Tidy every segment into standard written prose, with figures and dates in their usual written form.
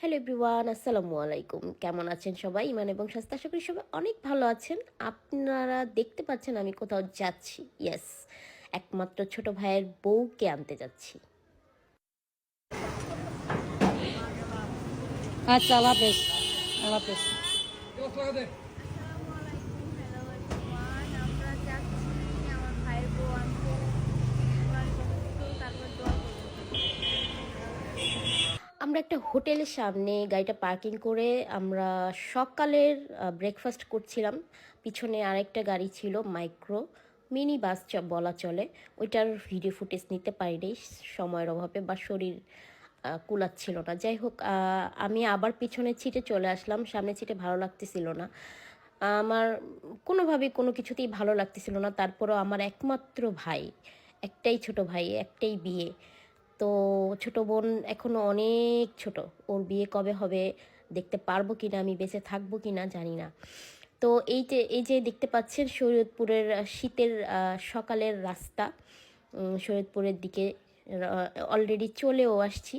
Hello everyone, আসসালামু আলাইকুম। কেমন আছেন সবাই? ইমান এবং স্বাস্থ্য, আশা করি সবাই অনেক ভালো আছেন। আপনারা দেখতে পাচ্ছেন আমি কোথাও যাচ্ছি। ইয়েস, একমাত্র ছোট ভাইয়ের বউকে আনতে যাচ্ছি। আচ্ছা, আল্লাহ হাফেজ। আল্লাহ হাফেজ। আসসালামু আলাইকুম, হ্যালো এভরিওয়ান। আমরা যাচ্ছি আমার ভাইয়ের বউ আনতে। সবাই একটু তারপর দোয়া করবেন। আমরা একটা হোটেলের সামনে গাড়িটা পার্কিং করে আমরা সকালের ব্রেকফাস্ট করছিলাম। পিছনে আরেকটা গাড়ি ছিল, মাইক্রো মিনি বাস বলা চলে। ওইটার ভিডিও ফুটেজ নিতে পারিনি সময়ের অভাবে বা শরীর কুলাচ্ছিল না। যাই হোক, আমি আবার পিছনের সিটে চলে আসলাম। সামনের সিটে ভালো লাগতেছিল না আমার, কোনোভাবেই কোনো কিছুতেই ভালো লাগতেছিল না। তারপরও আমার একমাত্র ভাই, একটাই ছোট ভাই, একটাই বিয়ে। তো ছোট বোন এখনও অনেক ছোট, ওর বিয়ে কবে হবে, দেখতে পারবো কি না, আমি বেঁচে থাকবো কি না জানি না। তো এই যে দেখতে পাচ্ছেন শরীয়তপুরের শীতের সকালের রাস্তা। শরীয়তপুরের দিকে অলরেডি চলেও আসছি,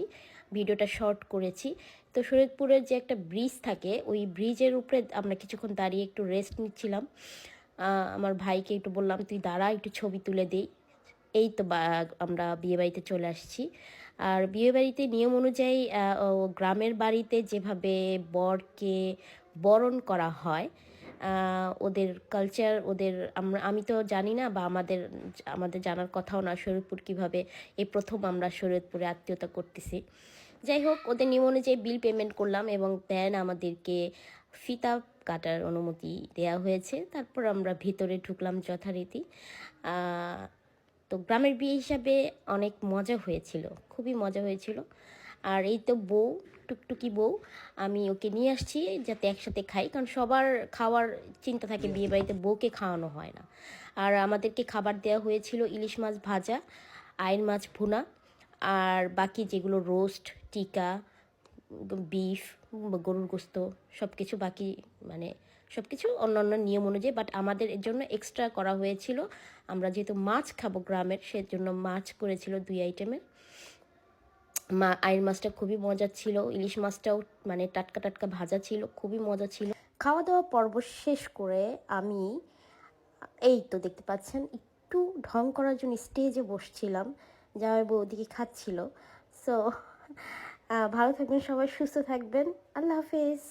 ভিডিওটা শর্ট করেছি। তো শরীয়তপুরের যে একটা ব্রিজ থাকে, ওই ব্রিজের উপরে আমরা কিছুক্ষণ দাঁড়িয়ে একটু রেস্ট নিচ্ছিলাম। আমার ভাইকে একটু বললাম তুই দাঁড়া, একটু ছবি তুলে দিই। এই তো আমরা বিয়েবাড়িতে চলে আসছি। আর বিয়েবাড়িতে নিয়ম অনুযায়ী গ্রামের বাড়িতে যেভাবে বরকে বরণ করা হয়, ওদের কালচার, ওদের আমি তো জানি না, বা আমাদের আমাদের জানার কথাও না শরীয়তপুর কীভাবে, এই প্রথম আমরা শরীয়তপুরে আত্মীয়তা করতেছি। যাই হোক, ওদের নিয়ম অনুযায়ী বিল পেমেন্ট করলাম এবং দেন আমাদেরকে ফিতা কাটার অনুমতি দেয়া হয়েছে। তারপর আমরা ভিতরে ঢুকলাম যথারীতি। তো গ্রামের বিয়ে হিসাবে অনেক মজা হয়েছিল, খুবই মজা হয়েছিল। আর এই তো বউ, টুকটুকি বউ, আমি ওকে নিয়ে আসছি যাতে একসাথে খাই, কারণ সবার খাওয়ার চিন্তা থাকে, বিয়ে বাড়িতে বউকে খাওয়ানো হয় না। আর আমাদেরকে খাবার দেওয়া হয়েছিল ইলিশ মাছ ভাজা, আইন মাছ ভুনা, আর বাকি যেগুলো রোস্ট, টিকা, বিফ, গরুর গোস্ত, সব কিছু বাকি, মানে সব কিছু অন্য অন্য নিয়ম অনুযায়ী। বাট আমাদের এর জন্য এক্সট্রা করা হয়েছিল, আমরা যেহেতু মাছ খাবো গ্রামের, সেজন্য মাছ করেছিল 2 আইটেমের। আইড় মাছটা খুবই মজা ছিল, ইলিশ মাছটাও মানে টাটকা টাটকা ভাজা ছিল, খুবই মজা ছিল। খাওয়া দাওয়া পর্ব শেষ করে আমি, এই তো দেখতে পাচ্ছেন, একটু ঢং করার জন্য স্টেজে বসছিলাম, জামাই বউ ওদিকে খাচ্ছিল। সো ভালো থাকবেন সবাই, সুস্থ থাকবেন, আল্লাহ হাফেজ।